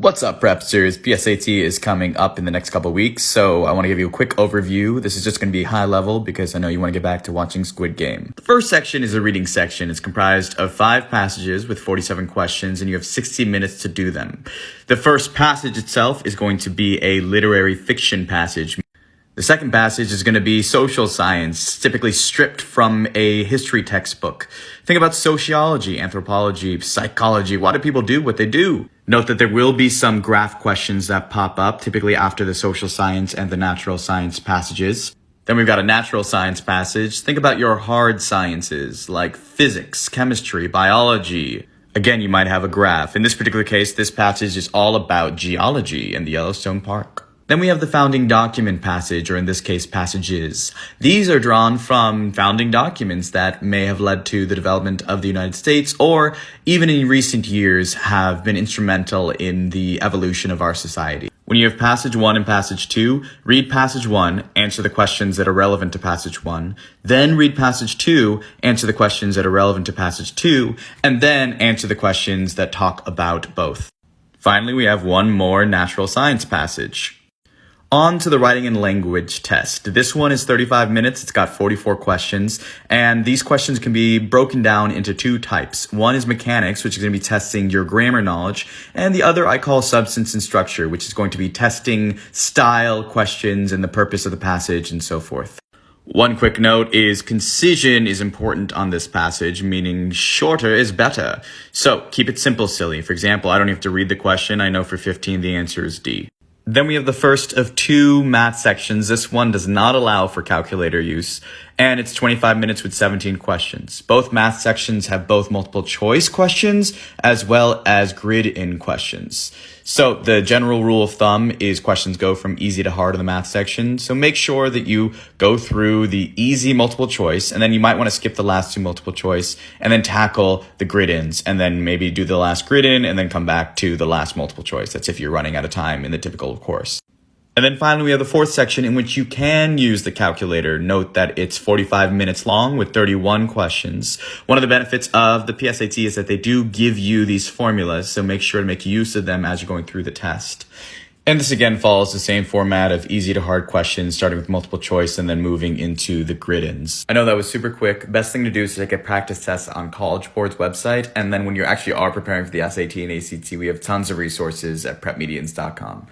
What's up, Prepsters? PSAT is coming up in the next couple weeks, so I want to give you a quick overview. This is just going to be high level because I know you want to get back to watching Squid Game. The first section is a reading section. It's comprised of 5 passages with 47 questions, and you have 60 minutes to do them. The first passage itself is going to be a literary fiction passage. The second passage is going to be social science, typically stripped from a history textbook. Think about sociology, anthropology, psychology. Why do people do what they do? Note that there will be some graph questions that pop up, typically after the social science and the natural science passages. Then we've got a natural science passage. Think about your hard sciences like physics, chemistry, biology. Again, you might have a graph. In this particular case, this passage is all about geology in the Yellowstone Park. Then we have the founding document passage, or in this case, passages. These are drawn from founding documents that may have led to the development of the United States, or even in recent years have been instrumental in the evolution of our society. When you have passage 1 and passage 2, read passage 1, answer the questions that are relevant to passage 1, then read passage 2, answer the questions that are relevant to passage 2, and then answer the questions that talk about both. Finally, we have one more natural science passage. On to the writing and language test. This one is 35 minutes. It's got 44 questions, and these questions can be broken down into 2 types. One is mechanics, which is going to be testing your grammar knowledge, and the other I call substance and structure, which is going to be testing style questions and the purpose of the passage and so forth. One quick note is concision is important on this passage, meaning shorter is better. So keep it simple, silly. For example, I don't have to read the question. I know for 15 the answer is D. Then we have the first of 2 math sections. This one does not allow for calculator use, and it's 25 minutes with 17 questions. Both math sections have both multiple choice questions as well as grid-in questions. So the general rule of thumb is questions go from easy to hard in the math section. So make sure that you go through the easy multiple choice, and then you might want to skip the last 2 multiple choice and then tackle the grid-ins, and then maybe do the last grid-in and then come back to the last multiple choice. That's if you're running out of time in the typical course. And then finally, we have the 4th section in which you can use the calculator. Note that it's 45 minutes long with 31 questions. One of the benefits of the PSAT is that they do give you these formulas, so make sure to make use of them as you're going through the test. And this again follows the same format of easy to hard questions, starting with multiple choice and then moving into the grid-ins. I know that was super quick. Best thing to do is to take a practice test on College Board's website. And then when you actually are preparing for the SAT and ACT, we have tons of resources at prepmedians.com.